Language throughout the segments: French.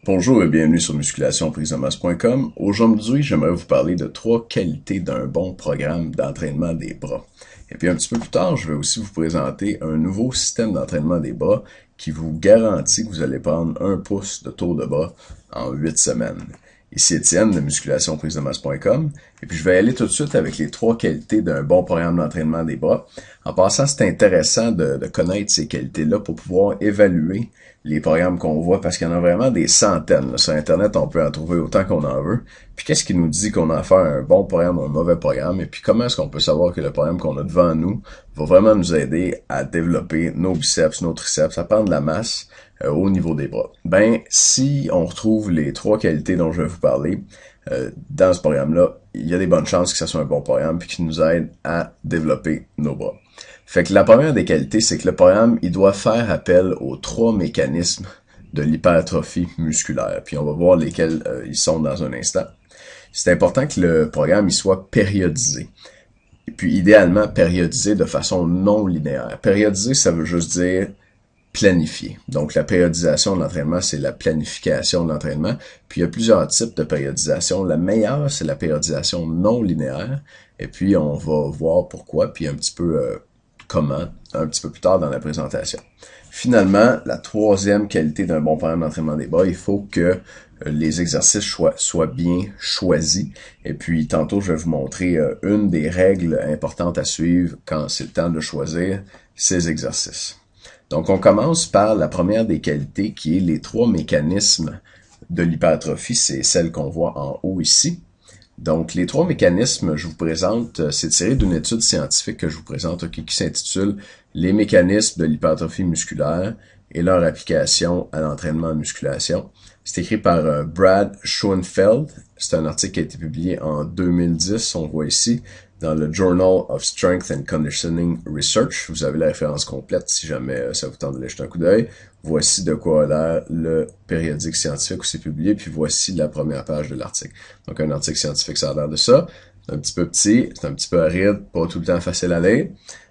Bonjour et bienvenue sur musculationprisedemasse.com. Aujourd'hui, j'aimerais vous parler de 3 qualités d'un bon programme d'entraînement des bras. Et puis un petit peu plus tard, je vais aussi vous présenter un nouveau système d'entraînement des bras qui vous garantit que vous allez prendre 1 pouce de tour de bras en 8 semaines. Ici Étienne de musculationprisedemasse.com et puis je vais aller tout de suite avec les 3 qualités d'un bon programme d'entraînement des bras. En passant, c'est intéressant de connaître ces qualités-là pour pouvoir évaluer les programmes qu'on voit parce qu'il y en a vraiment des centaines. Là. Sur Internet, on peut en trouver autant qu'on en veut. Puis qu'est-ce qui nous dit qu'on a affaire à un bon programme ou un mauvais programme? Et puis comment est-ce qu'on peut savoir que le programme qu'on a devant nous va vraiment nous aider à développer nos biceps, nos triceps, à prendre de la masse au niveau des bras? Ben, si on retrouve les 3 qualités dont je vais vous parler dans ce programme-là, il y a des bonnes chances que ça soit un bon programme puis qu'il nous aide à développer nos bras. Fait que la première des qualités, c'est que le programme, il doit faire appel aux 3 mécanismes de l'hypertrophie musculaire. Puis on va voir lesquels ils sont dans un instant. C'est important que le programme il soit périodisé. Et puis idéalement périodisé de façon non linéaire. Périodisé, ça veut juste dire planifié. Donc la périodisation de l'entraînement, c'est la planification de l'entraînement. Puis il y a plusieurs types de périodisation. La meilleure, c'est la périodisation non linéaire. Et puis on va voir pourquoi, puis un petit peu comment, un petit peu plus tard dans la présentation. Finalement, la 3e qualité d'un bon programme d'entraînement des bras, il faut que les exercices soient bien choisis. Et puis, tantôt, je vais vous montrer une des règles importantes à suivre quand c'est le temps de choisir ces exercices. Donc, on commence par la première des qualités qui est les 3 mécanismes de l'hypertrophie. C'est celle qu'on voit en haut ici. Donc, les 3 mécanismes, je vous présente, c'est tiré d'une étude scientifique que je vous présente, qui s'intitule « Les mécanismes de l'hypertrophie musculaire et leur application à l'entraînement en musculation ». C'est écrit par Brad Schoenfeld. C'est un article qui a été publié en 2010, on voit ici, dans le Journal of Strength and Conditioning Research. Vous avez la référence complète si jamais ça vous tente de jeter un coup d'œil. Voici de quoi a l'air le périodique scientifique où c'est publié, puis voici la première page de l'article. Donc un article scientifique, ça a l'air de ça. C'est un petit peu petit, c'est un petit peu aride, pas tout le temps facile à lire,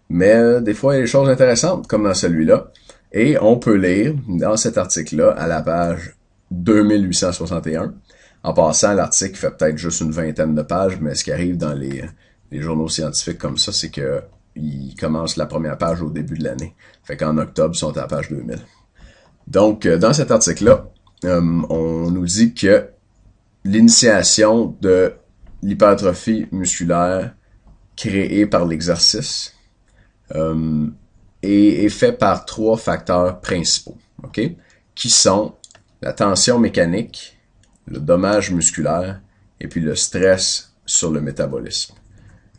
mais des fois il y a des choses intéressantes, comme dans celui-là. Et on peut lire dans cet article-là, à la page 2861. En passant, l'article fait peut-être juste une vingtaine de pages, mais ce qui arrive dans les journaux scientifiques comme ça, c'est que ils commencent la première page au début de l'année. Fait qu'en octobre, ils sont à la page 2000. Donc, dans cet article-là, on nous dit que l'initiation de l'hypertrophie musculaire créée par l'exercice est fait par 3 facteurs principaux, ok, qui sont la tension mécanique, le dommage musculaire et puis le stress sur le métabolisme.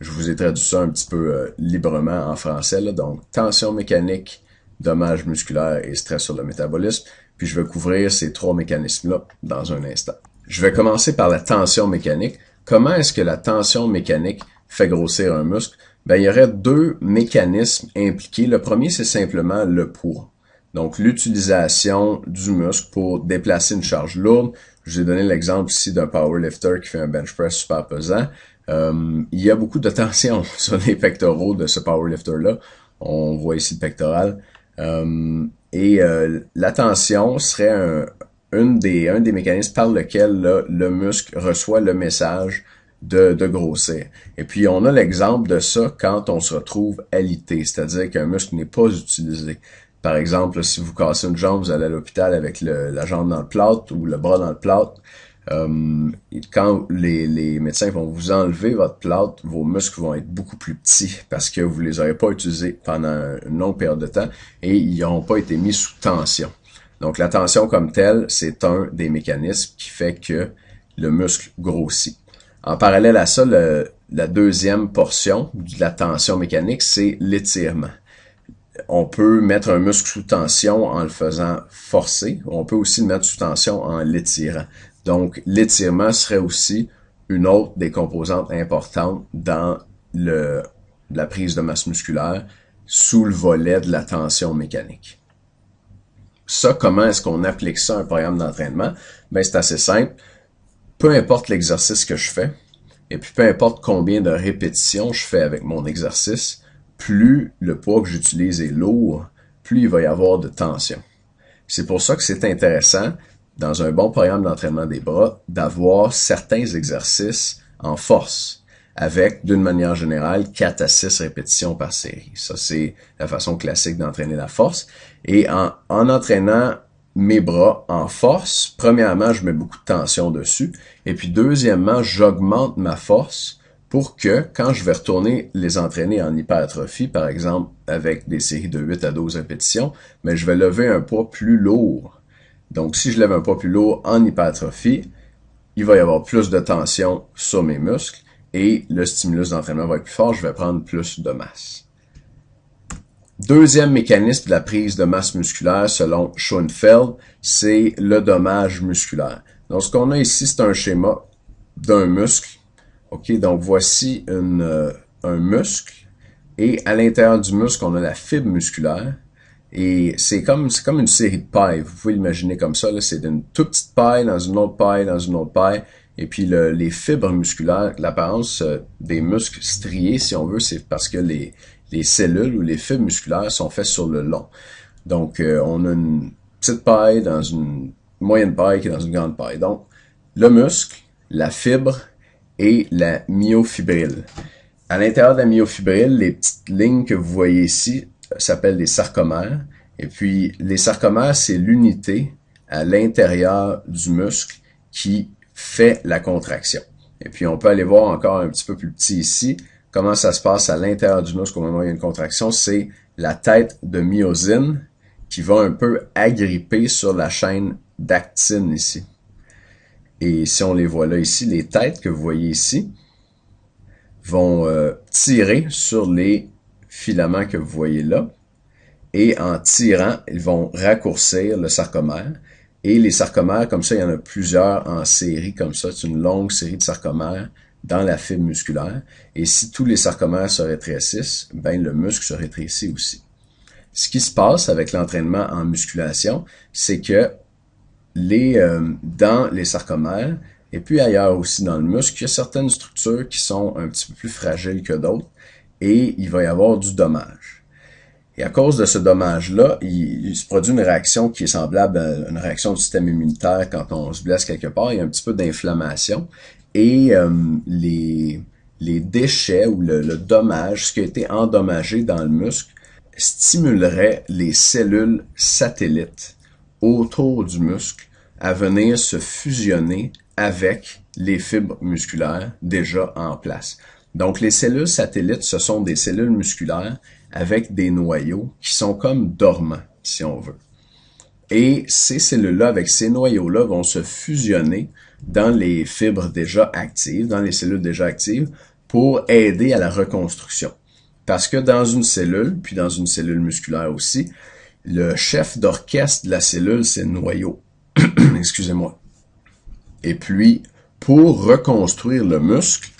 Je vous ai traduit ça un petit peu librement en français, là. Donc, tension mécanique, dommage musculaire et stress sur le métabolisme. Puis je vais couvrir ces 3 mécanismes-là dans un instant. Je vais commencer par la tension mécanique. Comment est-ce que la tension mécanique fait grossir un muscle? Ben, il y aurait 2 mécanismes impliqués. Le premier, c'est simplement le poids. Donc, l'utilisation du muscle pour déplacer une charge lourde. Je vous ai donné l'exemple ici d'un powerlifter qui fait un bench press super pesant. Il y a beaucoup de tension sur les pectoraux de ce powerlifter-là. On voit ici le pectoral. La tension serait un des mécanismes par lequel là, le muscle reçoit le message de grossir. Et puis, on a l'exemple de ça quand on se retrouve alité, c'est-à-dire qu'un muscle n'est pas utilisé. Par exemple, si vous cassez une jambe, vous allez à l'hôpital avec la jambe dans le plâtre ou le bras dans le plâtre. Quand les médecins vont vous enlever votre plâtre, vos muscles vont être beaucoup plus petits parce que vous les aurez pas utilisés pendant une longue période de temps et ils n'auront pas été mis sous tension. Donc la tension comme telle, c'est un des mécanismes qui fait que le muscle grossit. En parallèle à ça, la deuxième portion de la tension mécanique, c'est l'étirement. On peut mettre un muscle sous tension en le faisant forcer. On peut aussi le mettre sous tension en l'étirant. Donc, l'étirement serait aussi une autre des composantes importantes dans la prise de masse musculaire sous le volet de la tension mécanique. Ça, comment est-ce qu'on applique ça à un programme d'entraînement? Ben, c'est assez simple. Peu importe l'exercice que je fais, et puis peu importe combien de répétitions je fais avec mon exercice, plus le poids que j'utilise est lourd, plus il va y avoir de tension. C'est pour ça que c'est intéressant dans un bon programme d'entraînement des bras, d'avoir certains exercices en force, avec, d'une manière générale, 4 à 6 répétitions par série. Ça, c'est la façon classique d'entraîner la force. Et en entraînant mes bras en force, premièrement, je mets beaucoup de tension dessus. Et puis, deuxièmement, j'augmente ma force pour que, quand je vais retourner les entraîner en hypertrophie, par exemple, avec des séries de 8 à 12 répétitions, mais je vais lever un poids plus lourd. Donc, si je lève un poids plus lourd en hypertrophie, il va y avoir plus de tension sur mes muscles et le stimulus d'entraînement va être plus fort, je vais prendre plus de masse. Deuxième mécanisme de la prise de masse musculaire, selon Schoenfeld, c'est le dommage musculaire. Donc, ce qu'on a ici, c'est un schéma d'un muscle. OK, donc voici un muscle. Et à l'intérieur du muscle, on a la fibre musculaire. Et c'est comme une série de pailles. Vous pouvez l'imaginer comme ça. C'est une toute petite paille dans une autre paille, dans une autre paille. Et puis les fibres musculaires, l'apparence des muscles striés, si on veut, c'est parce que les cellules ou les fibres musculaires sont faites sur le long. Donc, on a une petite paille dans une moyenne paille qui est dans une grande paille. Donc, le muscle, la fibre et la myofibrille. À l'intérieur de la myofibrille, les petites lignes que vous voyez ici s'appellent des sarcomères. Et puis, les sarcomères, c'est l'unité à l'intérieur du muscle qui fait la contraction. Et puis, on peut aller voir encore un petit peu plus petit ici, comment ça se passe à l'intérieur du muscle au moment où il y a une contraction. C'est la tête de myosine qui va un peu agripper sur la chaîne d'actine ici. Et si on les voit là ici, les têtes que vous voyez ici vont tirer sur les filaments que vous voyez là. Et en tirant, ils vont raccourcir le sarcomère. Et les sarcomères, comme ça, il y en a plusieurs en série, comme ça. C'est une longue série de sarcomères dans la fibre musculaire. Et si tous les sarcomères se rétrécissent, ben le muscle se rétrécit aussi. Ce qui se passe avec l'entraînement en musculation, c'est que dans les sarcomères, et puis ailleurs aussi dans le muscle, il y a certaines structures qui sont un petit peu plus fragiles que d'autres, et il va y avoir du dommage. Et à cause de ce dommage-là, il se produit une réaction qui est semblable à une réaction du système immunitaire quand on se blesse quelque part. Il y a un petit peu d'inflammation. Et les déchets ou le dommage, ce qui a été endommagé dans le muscle, stimulerait les cellules satellites autour du muscle à venir se fusionner avec les fibres musculaires déjà en place. Donc, les cellules satellites, ce sont des cellules musculaires avec des noyaux qui sont comme dormants, si on veut. Et ces cellules-là, avec ces noyaux-là, vont se fusionner dans les fibres déjà actives, dans les cellules déjà actives, pour aider à la reconstruction. Parce que dans une cellule, puis dans une cellule musculaire aussi, le chef d'orchestre de la cellule, c'est le noyau. Excusez-moi. Et puis, pour reconstruire le muscle,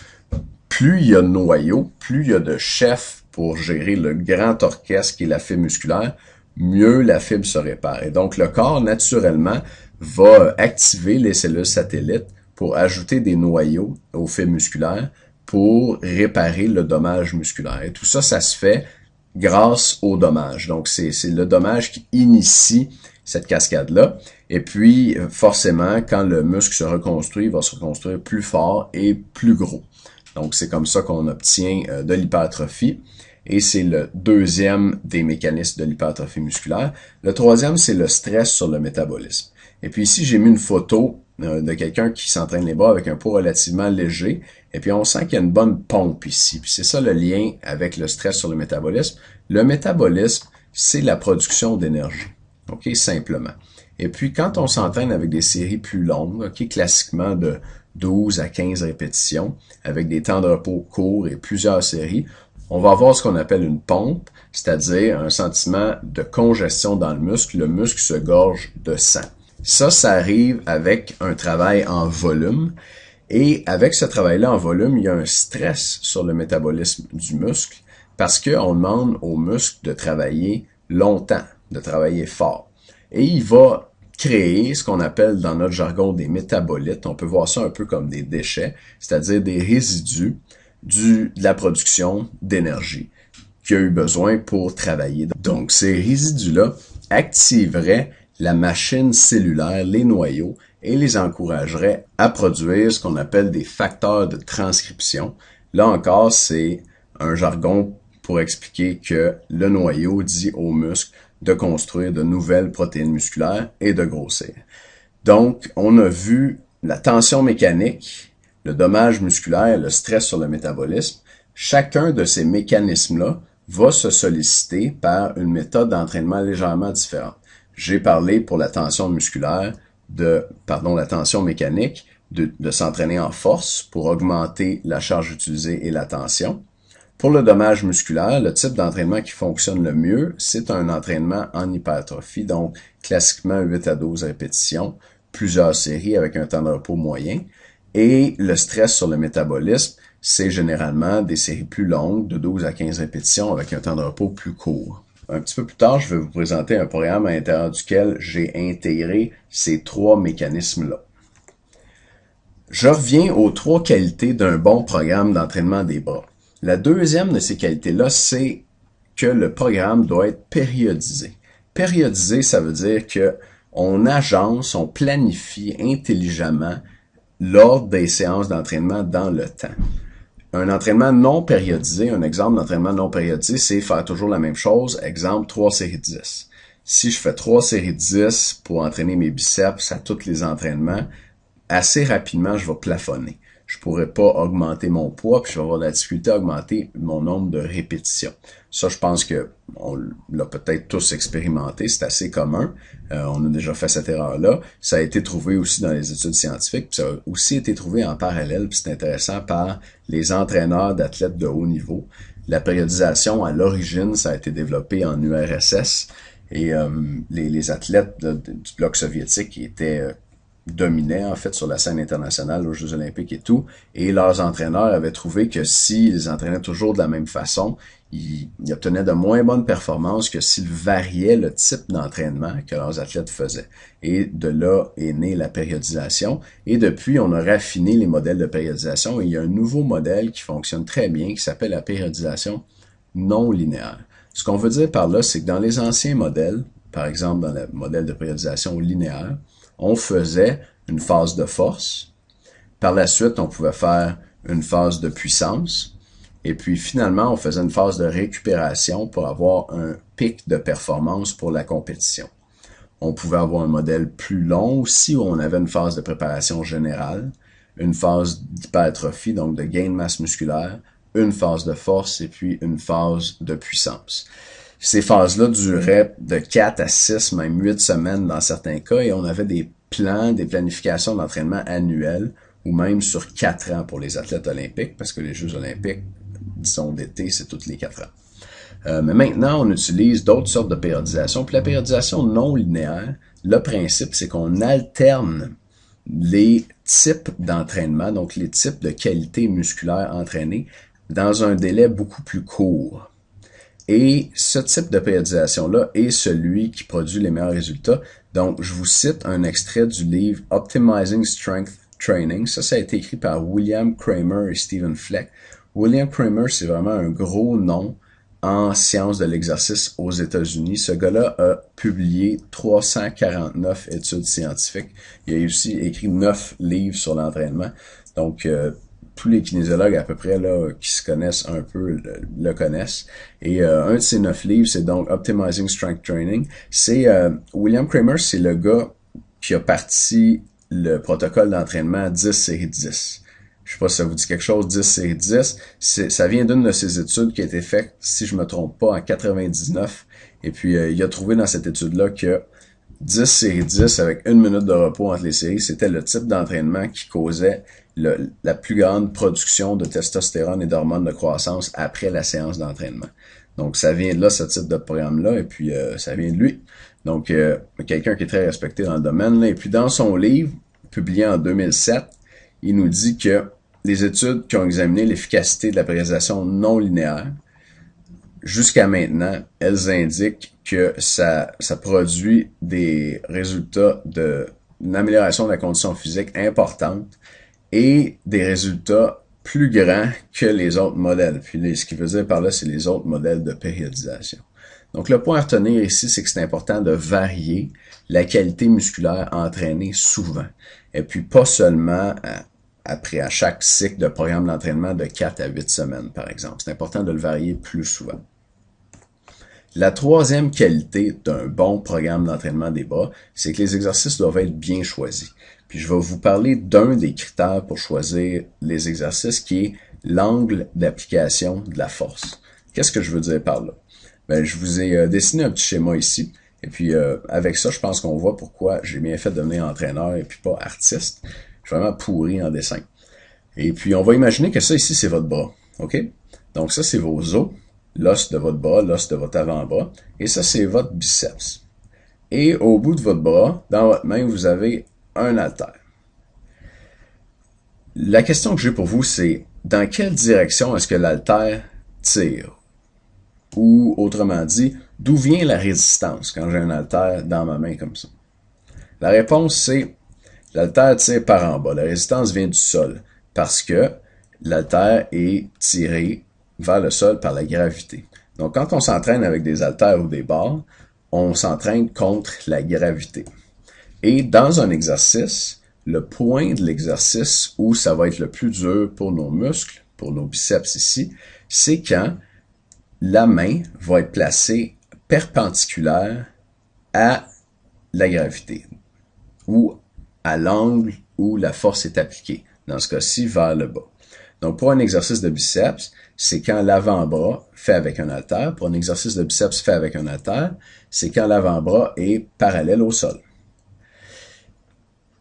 plus il y a de noyaux, plus il y a de chefs pour gérer le grand orchestre qui est la fibre musculaire, mieux la fibre se répare. Et donc, le corps, naturellement, va activer les cellules satellites pour ajouter des noyaux aux fibres musculaires pour réparer le dommage musculaire. Et tout ça, ça se fait grâce au dommage. Donc, c'est le dommage qui initie cette cascade-là. Et puis, forcément, quand le muscle se reconstruit, il va se reconstruire plus fort et plus gros. Donc, c'est comme ça qu'on obtient de l'hypertrophie. Et c'est le deuxième des mécanismes de l'hypertrophie musculaire. Le troisième, c'est le stress sur le métabolisme. Et puis ici, j'ai mis une photo de quelqu'un qui s'entraîne les bras avec un poids relativement léger. Et puis, on sent qu'il y a une bonne pompe ici. Puis c'est ça le lien avec le stress sur le métabolisme. Le métabolisme, c'est la production d'énergie. OK, simplement. Et puis, quand on s'entraîne avec des séries plus longues, OK, classiquement de 12 à 15 répétitions, avec des temps de repos courts et plusieurs séries, on va avoir ce qu'on appelle une pompe, c'est-à-dire un sentiment de congestion dans le muscle se gorge de sang. Ça arrive avec un travail en volume, et avec ce travail-là en volume, il y a un stress sur le métabolisme du muscle, parce qu'on demande au muscle de travailler longtemps, de travailler fort. Et il va créer ce qu'on appelle dans notre jargon des métabolites. On peut voir ça un peu comme des déchets, c'est-à-dire des résidus de la production d'énergie qu'il a eu besoin pour travailler. Donc, ces résidus-là activeraient la machine cellulaire, les noyaux, et les encouragerait à produire ce qu'on appelle des facteurs de transcription. Là encore, c'est un jargon pour expliquer que le noyau dit aux muscles de construire de nouvelles protéines musculaires et de grossir. Donc, on a vu la tension mécanique, le dommage musculaire, le stress sur le métabolisme. Chacun de ces mécanismes-là va se solliciter par une méthode d'entraînement légèrement différente. J'ai parlé pour la tension musculaire la tension mécanique, de s'entraîner en force pour augmenter la charge utilisée et la tension. Pour le dommage musculaire, le type d'entraînement qui fonctionne le mieux, c'est un entraînement en hypertrophie, donc classiquement 8 à 12 répétitions, plusieurs séries avec un temps de repos moyen. Et le stress sur le métabolisme, c'est généralement des séries plus longues, de 12 à 15 répétitions avec un temps de repos plus court. Un petit peu plus tard, je vais vous présenter un programme à l'intérieur duquel j'ai intégré ces trois mécanismes-là. Je reviens aux trois qualités d'un bon programme d'entraînement des bras. La deuxième de ces qualités-là, c'est que le programme doit être périodisé. Périodisé, ça veut dire que on agence, on planifie intelligemment l'ordre des séances d'entraînement dans le temps. Un entraînement non périodisé, un exemple d'entraînement non périodisé, c'est faire toujours la même chose. Exemple, 3 séries de 10. Si je fais 3 séries de 10 pour entraîner mes biceps à tous les entraînements, assez rapidement, je vais plafonner. Je pourrais pas augmenter mon poids, puis je vais avoir de la difficulté à augmenter mon nombre de répétitions. Ça, je pense que on l'a peut-être tous expérimenté, c'est assez commun. On a déjà fait cette erreur-là. Ça a été trouvé aussi dans les études scientifiques, puis ça a aussi été trouvé en parallèle, puis c'est intéressant, par les entraîneurs d'athlètes de haut niveau. La périodisation, à l'origine, ça a été développé en URSS, et les athlètes du bloc soviétique qui étaient dominaient en fait sur la scène internationale aux Jeux olympiques et tout, et leurs entraîneurs avaient trouvé que s'ils entraînaient toujours de la même façon, ils obtenaient de moins bonnes performances que s'ils variaient le type d'entraînement que leurs athlètes faisaient. Et de là est née la périodisation, et depuis on a raffiné les modèles de périodisation, et il y a un nouveau modèle qui fonctionne très bien qui s'appelle la périodisation non linéaire. Ce qu'on veut dire par là, c'est que dans les anciens modèles, par exemple dans le modèle de périodisation linéaire, on faisait une phase de force. Par la suite, on pouvait faire une phase de puissance. Et puis finalement, on faisait une phase de récupération pour avoir un pic de performance pour la compétition. On pouvait avoir un modèle plus long aussi où on avait une phase de préparation générale, une phase d'hypertrophie, donc de gain de masse musculaire, une phase de force et puis une phase de puissance. Ces phases-là duraient de 4 à 6, même 8 semaines dans certains cas, et on avait des plans, des planifications d'entraînement annuelles, ou même sur 4 ans pour les athlètes olympiques, parce que les Jeux olympiques, disons d'été, c'est tous les 4 ans. Mais maintenant, on utilise d'autres sortes de périodisation. Puis la périodisation non linéaire, le principe, c'est qu'on alterne les types d'entraînement, donc les types de qualités musculaires entraînées, dans un délai beaucoup plus court. Et ce type de périodisation-là est celui qui produit les meilleurs résultats. Donc, je vous cite un extrait du livre Optimizing Strength Training. Ça a été écrit par William Kramer et Stephen Fleck. William Kramer, c'est vraiment un gros nom en sciences de l'exercice aux États-Unis. Ce gars-là a publié 349 études scientifiques. Il a aussi écrit 9 livres sur l'entraînement. Donc, tous les kinésiologues à peu près là qui se connaissent un peu le connaissent. Et un de ces 9 livres, c'est donc Optimizing Strength Training. C'est William Kramer, c'est le gars qui a parti le protocole d'entraînement 10 séries 10. Je sais pas si ça vous dit quelque chose, 10 séries 10. Ça vient d'une de ses études qui a été faite, si je me trompe pas, en 99. Et puis il a trouvé dans cette étude-là que 10 séries 10 avec 1 minute de repos entre les séries, c'était le type d'entraînement qui causait la plus grande production de testostérone et d'hormones de croissance après la séance d'entraînement. Donc, ça vient de là, ce type de programme-là, et puis ça vient de lui. Donc, quelqu'un qui est très respecté dans le domaine. Là. Et puis, dans son livre, publié en 2007, il nous dit que les études qui ont examiné l'efficacité de la périodisation non linéaire, jusqu'à maintenant, elles indiquent que ça produit des résultats d'une amélioration de la condition physique importante et des résultats plus grands que les autres modèles. Puis ce qui veut dire par là, c'est les autres modèles de périodisation. Donc, le point à retenir ici, c'est que c'est important de varier la qualité musculaire entraînée souvent. Et puis, pas seulement à chaque cycle de programme d'entraînement de 4 à 8 semaines, par exemple. C'est important de le varier plus souvent. La troisième qualité d'un bon programme d'entraînement des bras, c'est que les exercices doivent être bien choisis. Puis je vais vous parler d'un des critères pour choisir les exercices qui est l'angle d'application de la force. Qu'est-ce que je veux dire par là? Ben, je vous ai dessiné un petit schéma ici. Et puis avec ça, je pense qu'on voit pourquoi j'ai bien fait de devenir entraîneur et puis pas artiste. Je suis vraiment pourri en dessin. Et puis on va imaginer que ça ici, c'est votre bras. OK? Donc ça, c'est vos os. L'os de votre bras, l'os de votre avant-bras, et ça, c'est votre biceps. Et au bout de votre bras, dans votre main, vous avez un haltère. La question que j'ai pour vous, c'est dans quelle direction est-ce que l'haltère tire? Ou, autrement dit, d'où vient la résistance quand j'ai un haltère dans ma main comme ça? La réponse, c'est l'haltère tire par en bas. La résistance vient du sol, parce que l'haltère est tiré vers le sol par la gravité. Donc, quand on s'entraîne avec des haltères ou des barres, on s'entraîne contre la gravité. Et dans un exercice, le point de l'exercice où ça va être le plus dur pour nos muscles, pour nos biceps ici, c'est quand la main va être placée perpendiculaire à la gravité ou à l'angle où la force est appliquée, dans ce cas-ci vers le bas. Donc, pour un exercice de biceps, c'est quand l'avant-bras fait avec un haltère. Pour un exercice de biceps fait avec un haltère, c'est quand l'avant-bras est parallèle au sol.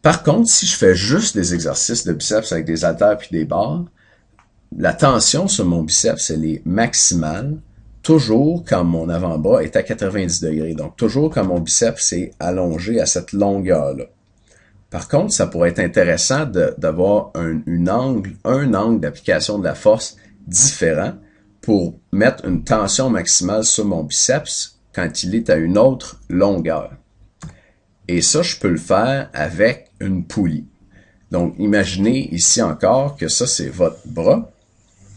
Par contre, si je fais juste des exercices de biceps avec des haltères puis des barres, la tension sur mon biceps, elle est maximale, toujours quand mon avant-bras est à 90 degrés. Donc, toujours quand mon biceps est allongé à cette longueur-là. Par contre, ça pourrait être intéressant d'avoir un angle d'application de la force différent pour mettre une tension maximale sur mon biceps quand il est à une autre longueur. Et ça, je peux le faire avec une poulie. Donc, imaginez ici encore que ça, c'est votre bras,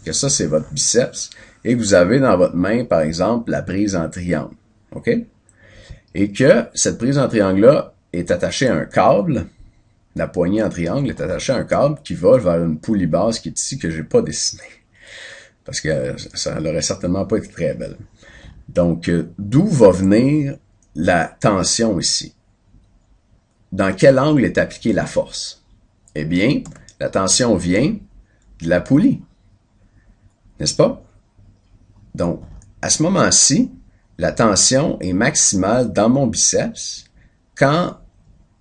que ça, c'est votre biceps, et que vous avez dans votre main, par exemple, la prise en triangle. OK? Et que cette prise en triangle-là est attachée à un câble. La poignée en triangle est attachée à un câble qui va vers une poulie basse qui est ici que j'ai pas dessinée. Parce que ça n'aurait certainement pas été très belle. Donc, d'où va venir la tension ici? Dans quel angle est appliquée la force? Eh bien, la tension vient de la poulie. N'est-ce pas? Donc, à ce moment-ci, la tension est maximale dans mon biceps quand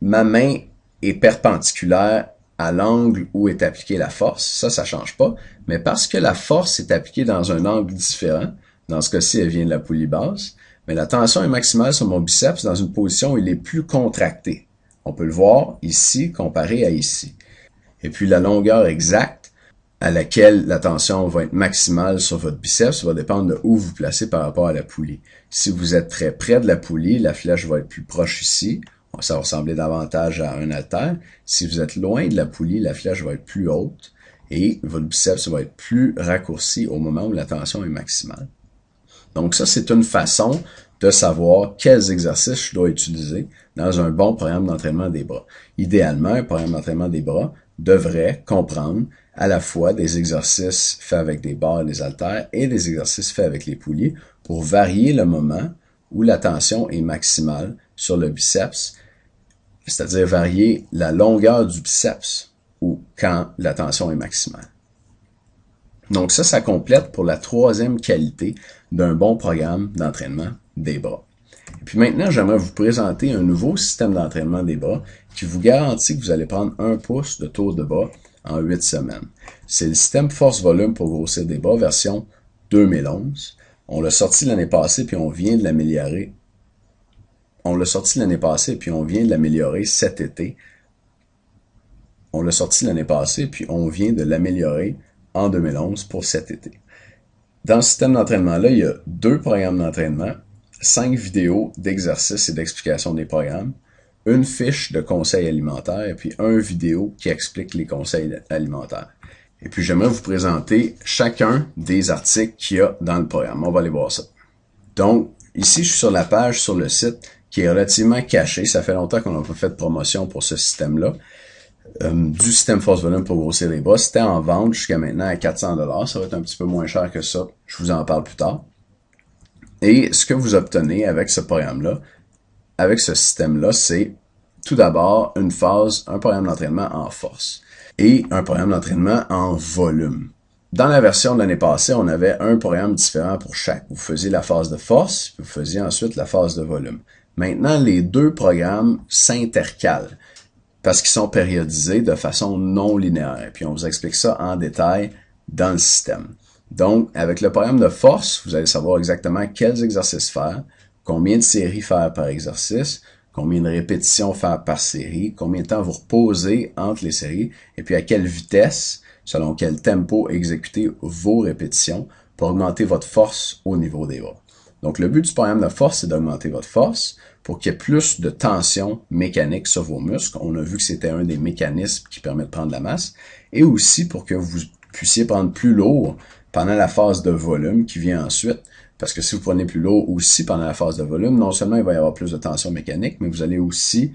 ma main est perpendiculaire à l'angle où est appliquée la force. Ça change pas. Mais parce que la force est appliquée dans un angle différent, dans ce cas-ci, elle vient de la poulie basse, mais la tension est maximale sur mon biceps dans une position où il est plus contracté. On peut le voir ici comparé à ici. Et puis la longueur exacte à laquelle la tension va être maximale sur votre biceps va dépendre de où vous placez par rapport à la poulie. Si vous êtes très près de la poulie, la flèche va être plus proche ici. Ça va ressembler davantage à un haltère. Si vous êtes loin de la poulie, la flèche va être plus haute et votre biceps va être plus raccourci au moment où la tension est maximale. Donc ça, c'est une façon de savoir quels exercices je dois utiliser dans un bon programme d'entraînement des bras. Idéalement, un programme d'entraînement des bras devrait comprendre à la fois des exercices faits avec des barres et des haltères et des exercices faits avec les poulies pour varier le moment où la tension est maximale sur le biceps, c'est-à-dire varier la longueur du biceps ou quand la tension est maximale. Donc ça complète pour la troisième qualité d'un bon programme d'entraînement des bras. Et puis maintenant, j'aimerais vous présenter un nouveau système d'entraînement des bras qui vous garantit que vous allez prendre 1 pouce de tour de bras en 8 semaines. C'est le système force-volume pour grossir des bras version 2011. On l'a sorti l'année passée puis on vient de l'améliorer. On l'a sorti l'année passée puis on vient de l'améliorer cet été. On l'a sorti l'année passée puis on vient de l'améliorer en 2011 pour cet été. Dans ce système d'entraînement-là, il y a 2 programmes d'entraînement, 5 vidéos d'exercices et d'explication des programmes, une fiche de conseils alimentaires et puis une vidéo qui explique les conseils alimentaires. Et puis j'aimerais vous présenter chacun des articles qu'il y a dans le programme. On va aller voir ça. Donc, Ici, je suis sur la page, sur le site, qui est relativement caché. Ça fait longtemps qu'on n'a pas fait de promotion pour ce système-là. Du système force volume pour grossir les bras. C'était en vente jusqu'à maintenant à 400$. Ça va être un petit peu moins cher que ça. Je vous en parle plus tard. Et ce que vous obtenez avec ce programme-là, avec ce système-là, c'est tout d'abord un programme d'entraînement en force et un programme d'entraînement en volume. Dans la version de l'année passée, on avait un programme différent pour chaque. Vous faisiez la phase de force, puis vous faisiez ensuite la phase de volume. Maintenant, les deux programmes s'intercalent parce qu'ils sont périodisés de façon non linéaire. Et puis, on vous explique ça en détail dans le système. Donc, avec le programme de force, vous allez savoir exactement quels exercices faire, combien de séries faire par exercice, combien de répétitions faire par série, combien de temps vous reposez entre les séries, et puis à quelle vitesse, selon quel tempo exécuter vos répétitions pour augmenter votre force au niveau des bras. Donc, le but du programme de force, c'est d'augmenter votre force pour qu'il y ait plus de tension mécanique sur vos muscles. On a vu que c'était un des mécanismes qui permet de prendre la masse, et aussi pour que vous puissiez prendre plus lourd pendant la phase de volume qui vient ensuite. Parce que si vous prenez plus lourd aussi pendant la phase de volume, non seulement il va y avoir plus de tension mécanique, mais vous allez aussi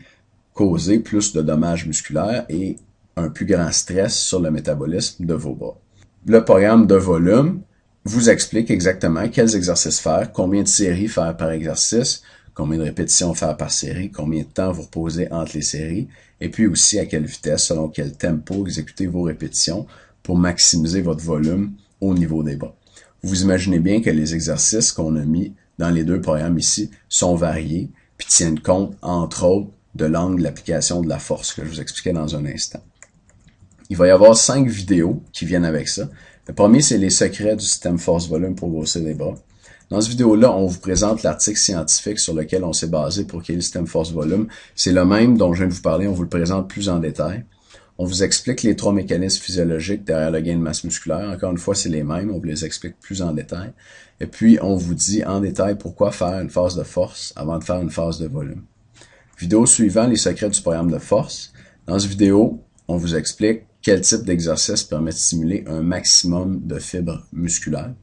causer plus de dommages musculaires et un plus grand stress sur le métabolisme de vos bras. Le programme de volume vous explique exactement quels exercices faire, combien de séries faire par exercice, combien de répétitions faire par série, combien de temps vous reposez entre les séries, et puis aussi à quelle vitesse, selon quel tempo exécuter vos répétitions pour maximiser votre volume au niveau des bras. Vous imaginez bien que les exercices qu'on a mis dans les deux programmes ici sont variés, puis tiennent compte, entre autres, de l'angle d'application de la force que je vous expliquais dans un instant. Il va y avoir 5 vidéos qui viennent avec ça. Le premier, c'est les secrets du système force-volume pour grossir les bras. Dans cette vidéo-là, on vous présente l'article scientifique sur lequel on s'est basé pour créer le système force-volume. C'est le même dont je viens de vous parler, on vous le présente plus en détail. On vous explique les 3 mécanismes physiologiques derrière le gain de masse musculaire. Encore une fois, c'est les mêmes, on vous les explique plus en détail. Et puis, on vous dit en détail pourquoi faire une phase de force avant de faire une phase de volume. Vidéo suivante, les secrets du programme de force. Dans cette vidéo, on vous explique quel type d'exercice permet de stimuler un maximum de fibres musculaires.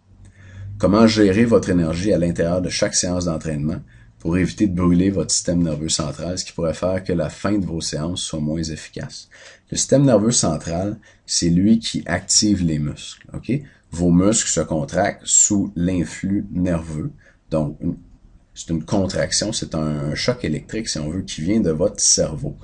Comment gérer votre énergie à l'intérieur de chaque séance d'entraînement pour éviter de brûler votre système nerveux central, ce qui pourrait faire que la fin de vos séances soit moins efficace. Le système nerveux central, c'est lui qui active les muscles. Ok? Vos muscles se contractent sous l'influx nerveux. Donc, c'est une contraction, c'est un choc électrique, si on veut, qui vient de votre cerveau.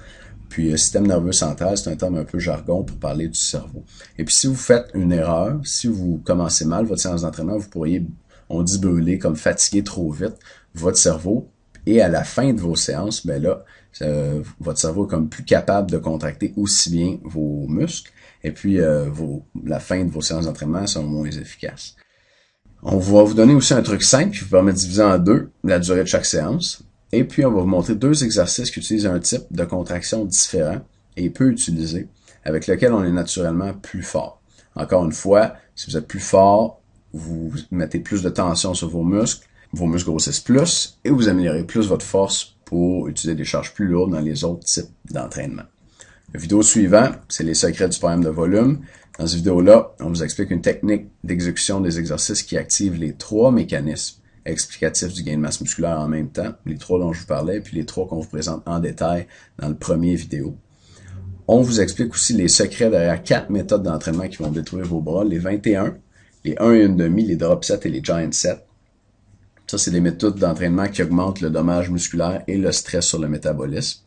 Puis, le système nerveux central, c'est un terme un peu jargon pour parler du cerveau. Et puis, si vous faites une erreur, si vous commencez mal votre séance d'entraînement, vous pourriez, on dit brûler, comme fatiguer trop vite votre cerveau. Et à la fin de vos séances, ben là, votre cerveau est comme plus capable de contracter aussi bien vos muscles. Et puis, la fin de vos séances d'entraînement sont moins efficaces. On va vous donner aussi un truc simple qui vous permet de diviser en 2 la durée de chaque séance. Et puis, on va vous montrer 2 exercices qui utilisent un type de contraction différent et peu utilisé, avec lequel on est naturellement plus fort. Encore une fois, si vous êtes plus fort, vous mettez plus de tension sur vos muscles grossissent plus et vous améliorez plus votre force pour utiliser des charges plus lourdes dans les autres types d'entraînement. La vidéo suivante, c'est les secrets du programme de volume. Dans cette vidéo-là, on vous explique une technique d'exécution des exercices qui active les 3 mécanismes explicatifs du gain de masse musculaire en même temps, les 3 dont je vous parlais, puis les 3 qu'on vous présente en détail dans le premier vidéo. On vous explique aussi les secrets derrière 4 méthodes d'entraînement qui vont détruire vos bras, les 21, les 1 et 1/2, les drop sets et les giant sets. Ça, c'est des méthodes d'entraînement qui augmentent le dommage musculaire et le stress sur le métabolisme.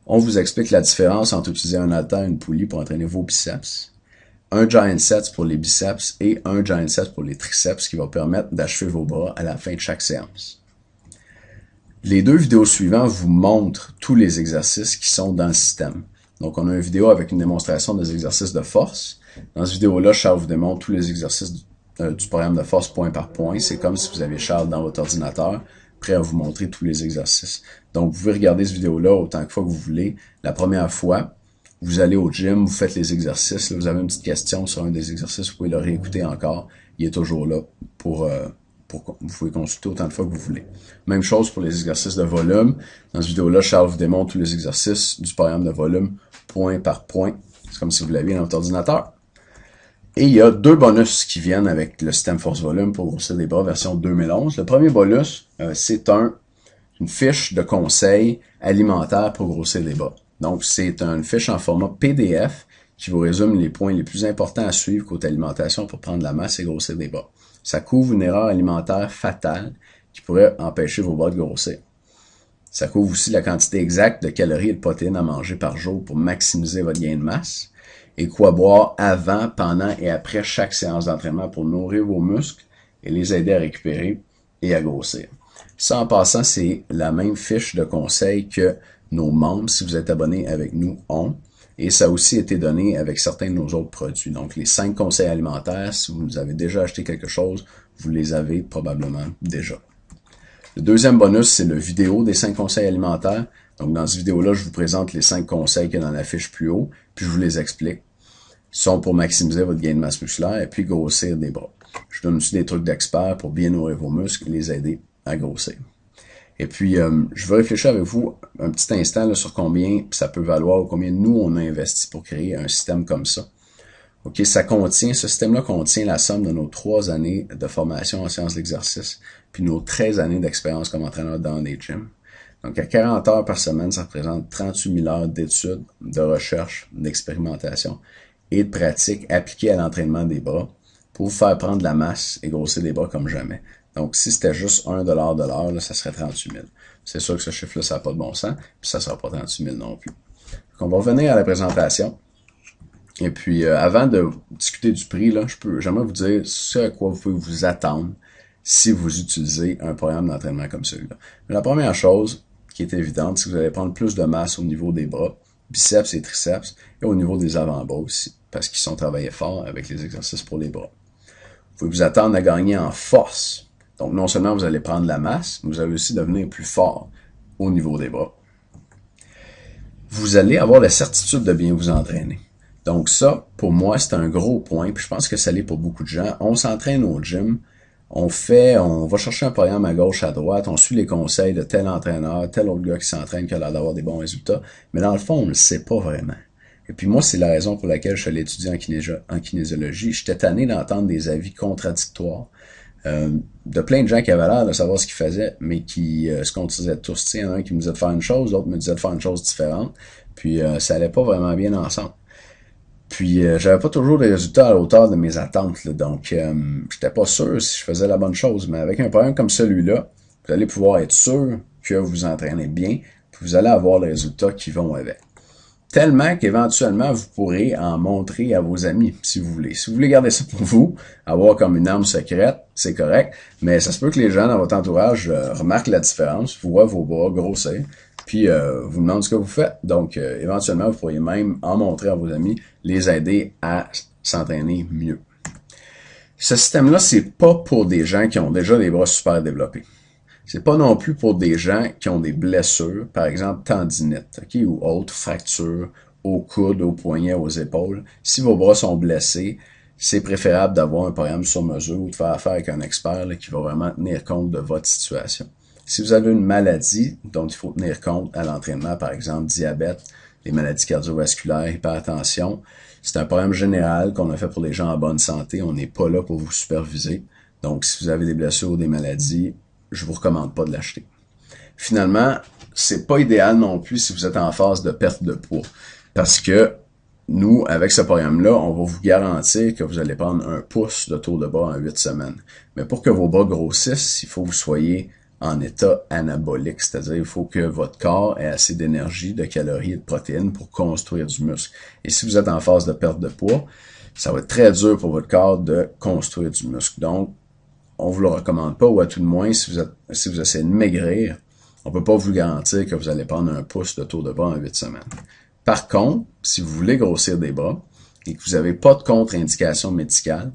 On vous explique la différence entre utiliser un haltère et une poulie pour entraîner vos biceps. Un giant set pour les biceps et un giant set pour les triceps qui va permettre d'achever vos bras à la fin de chaque séance. Les 2 vidéos suivantes vous montrent tous les exercices qui sont dans le système. Donc, on a une vidéo avec une démonstration des exercices de force. Dans cette vidéo-là, Charles vous démontre tous les exercices du programme de force point par point. C'est comme si vous avez Charles dans votre ordinateur, prêt à vous montrer tous les exercices. Donc, vous pouvez regarder cette vidéo-là autant de fois que vous voulez. La première fois, vous allez au gym, vous faites les exercices. Là, vous avez une petite question sur un des exercices, vous pouvez le réécouter encore. Il est toujours là pour vous pouvez consulter autant de fois que vous voulez. Même chose pour les exercices de volume. Dans cette vidéo-là, Charles vous démontre tous les exercices du programme de volume point par point. C'est comme si vous l'aviez dans votre ordinateur. Et il y a 2 bonus qui viennent avec le système Force Volume pour grossir des bras version 2011. Le premier bonus, c'est une fiche de conseils alimentaires pour grossir des bras. Donc, c'est une fiche en format PDF qui vous résume les points les plus importants à suivre côté alimentation pour prendre la masse et grossir des bras. Ça couvre une erreur alimentaire fatale qui pourrait empêcher vos bras de grossir. Ça couvre aussi la quantité exacte de calories et de protéines à manger par jour pour maximiser votre gain de masse et quoi boire avant, pendant et après chaque séance d'entraînement pour nourrir vos muscles et les aider à récupérer et à grossir. Ça, en passant, c'est la même fiche de conseils que nos membres, si vous êtes abonné avec nous, ont. Et ça a aussi été donné avec certains de nos autres produits. Donc, les 5 conseils alimentaires, si vous avez déjà acheté quelque chose, vous les avez probablement déjà. Le deuxième bonus, c'est le vidéo des 5 conseils alimentaires. Donc, dans cette vidéo-là, je vous présente les 5 conseils qu'il y a dans la fiche plus haut, puis je vous les explique. Ils sont pour maximiser votre gain de masse musculaire et puis grossir des bras. Je donne aussi des trucs d'experts pour bien nourrir vos muscles et les aider à grossir. Et puis, je veux réfléchir avec vous un petit instant là, sur combien ça peut valoir ou combien nous, on a investi pour créer un système comme ça. OK, ce système-là contient la somme de nos 3 années de formation en sciences de l'exercice, puis nos 13 années d'expérience comme entraîneur dans des gyms. Donc, à 40 heures par semaine, ça représente 38 000 heures d'études, de recherche, d'expérimentation et de pratique appliquées à l'entraînement des bras pour vous faire prendre de la masse et grossir des bras comme jamais. Donc, si c'était juste 1$ de l'heure, là, ça serait 38 000. C'est sûr que ce chiffre-là, ça n'a pas de bon sens, puis ça ne sera pas 38 000 non plus. Donc, on va revenir à la présentation. Et puis, avant de discuter du prix, là, j'aimerais vous dire ce à quoi vous pouvez vous attendre si vous utilisez un programme d'entraînement comme celui-là. La première chose qui est évidente, c'est que vous allez prendre plus de masse au niveau des bras, biceps et triceps, et au niveau des avant-bras aussi, parce qu'ils sont travaillés fort avec les exercices pour les bras. Vous pouvez vous attendre à gagner en force. Donc, non seulement vous allez prendre la masse, mais vous allez aussi devenir plus fort au niveau des bras. Vous allez avoir la certitude de bien vous entraîner. Donc ça, pour moi, c'est un gros point, puis je pense que ça l'est pour beaucoup de gens. On s'entraîne au gym, on va chercher un programme à gauche, à droite, on suit les conseils de tel entraîneur, tel autre gars qui s'entraîne, qui a l'air d'avoir des bons résultats, mais dans le fond, on ne le sait pas vraiment. Et puis moi, c'est la raison pour laquelle je suis allé étudier en kinésiologie. J'étais tanné d'entendre des avis contradictoires de plein de gens qui avaient l'air de savoir ce qu'ils faisaient, mais qui se contredisaient tous. Il y en a un qui me disait de faire une chose, l'autre me disait de faire une chose différente, puis ça allait pas vraiment bien ensemble. Puis j'avais pas toujours des résultats à la hauteur de mes attentes, là, donc j'étais pas sûr si je faisais la bonne chose. Mais avec un programme comme celui-là, vous allez pouvoir être sûr que vous entraînez bien, puis vous allez avoir les résultats qui vont avec. Tellement qu'éventuellement, vous pourrez en montrer à vos amis, si vous voulez. Si vous voulez garder ça pour vous, avoir comme une arme secrète, c'est correct, mais ça se peut que les gens dans votre entourage remarquent la différence, vous voient vos bras grossir, puis vous demandent ce que vous faites. Donc, éventuellement, vous pourriez même en montrer à vos amis, les aider à s'entraîner mieux. Ce système-là, c'est pas pour des gens qui ont déjà des bras super développés. C'est pas non plus pour des gens qui ont des blessures, par exemple tendinite, okay, ou autres fractures au coude, au poignet, aux épaules. Si vos bras sont blessés, c'est préférable d'avoir un programme sur mesure ou de faire affaire avec un expert là, qui va vraiment tenir compte de votre situation. Si vous avez une maladie dont il faut tenir compte à l'entraînement, par exemple diabète, les maladies cardiovasculaires, hypertension, c'est un programme général qu'on a fait pour les gens en bonne santé. On n'est pas là pour vous superviser. Donc, si vous avez des blessures ou des maladies, je vous recommande pas de l'acheter. Finalement, c'est pas idéal non plus si vous êtes en phase de perte de poids. Parce que nous, avec ce programme-là, on va vous garantir que vous allez prendre 1 pouce de tour de bras en 8 semaines. Mais pour que vos bras grossissent, il faut que vous soyez en état anabolique, c'est-à-dire il faut que votre corps ait assez d'énergie, de calories et de protéines pour construire du muscle. Et si vous êtes en phase de perte de poids, ça va être très dur pour votre corps de construire du muscle. Donc, on vous le recommande pas, ou à tout le moins, si vous essayez de maigrir, on peut pas vous garantir que vous allez prendre 1 pouce de tour de bras en 8 semaines. Par contre, si vous voulez grossir des bras et que vous n'avez pas de contre-indication médicale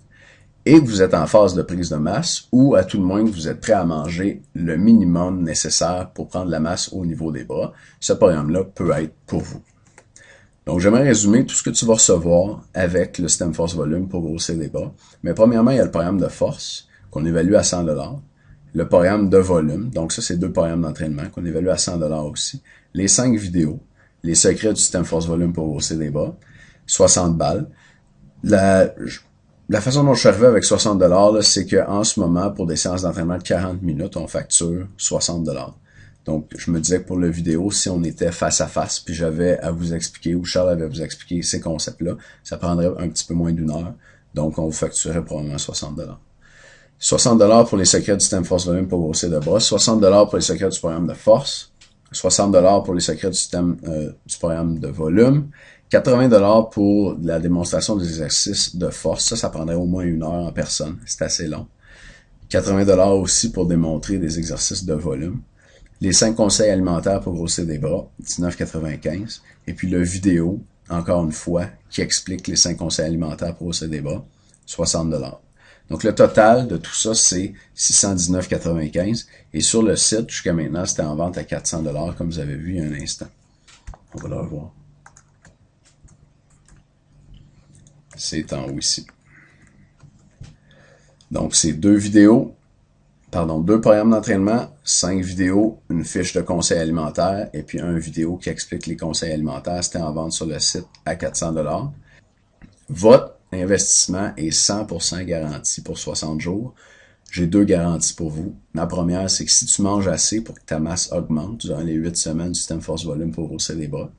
et que vous êtes en phase de prise de masse, ou à tout le moins que vous êtes prêt à manger le minimum nécessaire pour prendre la masse au niveau des bras, ce programme-là peut être pour vous. Donc, j'aimerais résumer tout ce que tu vas recevoir avec le système Force Volume pour grossir des bras. Mais premièrement, il y a le programme de force qu'on évalue à 100$. Le programme de volume, donc ça, c'est 2 programmes d'entraînement qu'on évalue à 100$ aussi. Les 5 vidéos, les secrets du système Force Volume pour grossir des bras, 60 balles. la façon dont je suis arrivé avec 60$, là, c'est qu'en ce moment, pour des séances d'entraînement de 40 minutes, on facture 60$. Donc, je me disais que pour le vidéo, si on était face à face, puis j'avais à vous expliquer, ou Charles avait à vous expliquer ces concepts-là, ça prendrait un petit peu moins d'une heure. Donc, on vous facturerait probablement 60$. 60$ pour les secrets du système force volume pour grossir de bras, 60$ pour les secrets du programme de force, 60$ pour les secrets du système du programme de volume, 80$ pour la démonstration des exercices de force. Ça prendrait au moins une heure en personne. C'est assez long. 80$ aussi pour démontrer des exercices de volume. Les 5 conseils alimentaires pour grossir des bras, 19,95$. Et puis le vidéo, encore une fois, qui explique les 5 conseils alimentaires pour grossir des bras, 60$. Donc le total de tout ça, c'est 619,95$. Et sur le site, jusqu'à maintenant, c'était en vente à 400$, comme vous avez vu il y a un instant. On va le revoir. C'est en haut ici. Donc, c'est 2 programmes d'entraînement, 5 vidéos, une fiche de conseils alimentaires, et puis un vidéo qui explique les conseils alimentaires. C'était en vente sur le site à 400$. Votre investissement est 100% garanti pour 60 jours. J'ai 2 garanties pour vous. Ma première, c'est que si tu manges assez pour que ta masse augmente durant les 8 semaines du système force volume pour grossir les bras,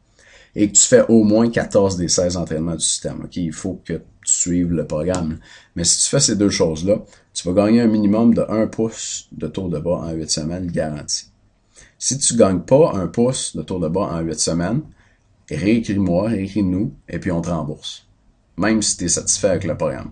et que tu fais au moins 14 des 16 entraînements du système. OK, il faut que tu suives le programme. Mais si tu fais ces deux choses-là, tu vas gagner un minimum de 1 pouce de tour de bras en 8 semaines garanti. Si tu gagnes pas 1 pouce de tour de bras en 8 semaines, réécris-moi, réécris-nous, et puis on te rembourse. Même si tu es satisfait avec le programme.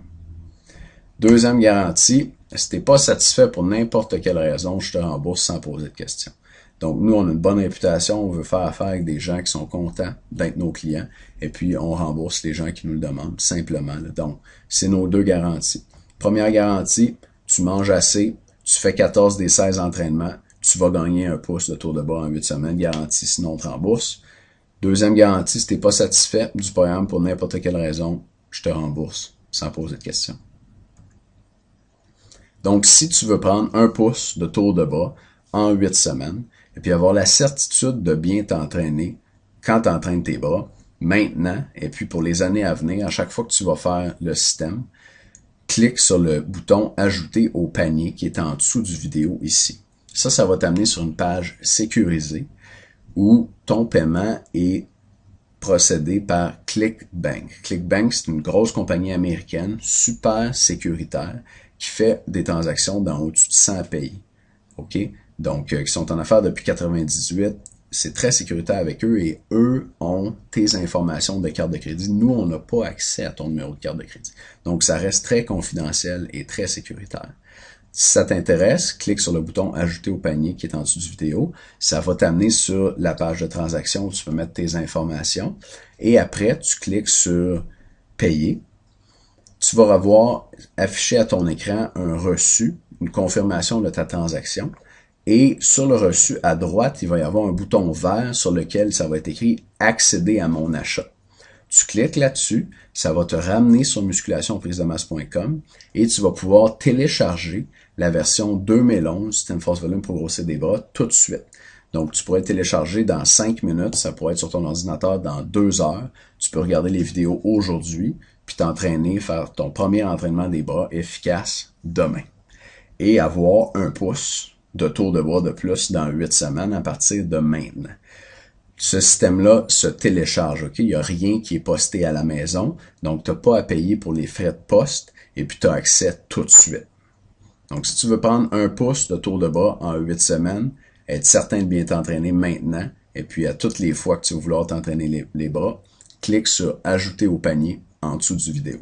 Deuxième garantie, si tu n'es pas satisfait pour n'importe quelle raison, je te rembourse sans poser de questions. Donc, nous, on a une bonne réputation, on veut faire affaire avec des gens qui sont contents d'être nos clients, et puis on rembourse les gens qui nous le demandent, simplement. Donc, c'est nos 2 garanties. Première garantie, tu manges assez, tu fais 14 des 16 entraînements, tu vas gagner 1 pouce de tour de bras en 8 semaines, garantie, sinon on te rembourse. Deuxième garantie, si tu n'es pas satisfait du programme pour n'importe quelle raison, je te rembourse, sans poser de questions. Donc, si tu veux prendre 1 pouce de tour de bras en 8 semaines, et puis avoir la certitude de bien t'entraîner quand tu entraînes tes bras, maintenant, et puis pour les années à venir, à chaque fois que tu vas faire le système, clique sur le bouton « Ajouter au panier » qui est en dessous du vidéo ici. Ça va t'amener sur une page sécurisée où ton paiement est procédé par ClickBank. ClickBank, c'est une grosse compagnie américaine, super sécuritaire, qui fait des transactions dans au-dessus de 100 pays. OK? Donc, qui sont en affaires depuis 98, c'est très sécuritaire avec eux et eux ont tes informations de carte de crédit. Nous, on n'a pas accès à ton numéro de carte de crédit. Donc, ça reste très confidentiel et très sécuritaire. Si ça t'intéresse, clique sur le bouton « Ajouter au panier » qui est en dessous du vidéo. Ça va t'amener sur la page de transaction où tu peux mettre tes informations. Et après, tu cliques sur « Payer ». Tu vas avoir affiché à ton écran un reçu, une confirmation de ta transaction. Et sur le reçu, à droite, il va y avoir un bouton vert sur lequel ça va être écrit « Accéder à mon achat ». Tu cliques là-dessus, ça va te ramener sur musculationprisemasse.com et tu vas pouvoir télécharger la version 2011 Système Force Volume pour grossir des bras tout de suite. Donc, tu pourrais télécharger dans 5 minutes, ça pourrait être sur ton ordinateur dans 2 heures. Tu peux regarder les vidéos aujourd'hui, puis t'entraîner, faire ton premier entraînement des bras efficace demain. Et avoir 1 pouce de tour de bras de plus dans 8 semaines à partir de maintenant. Ce système-là se télécharge, OK? Il n'y a rien qui est posté à la maison, donc tu n'as pas à payer pour les frais de poste, et puis tu as accès tout de suite. Donc, si tu veux prendre 1 pouce de tour de bras en 8 semaines, être certain de bien t'entraîner maintenant, et puis à toutes les fois que tu vas vouloir t'entraîner les bras, clique sur « Ajouter au panier » en dessous du vidéo.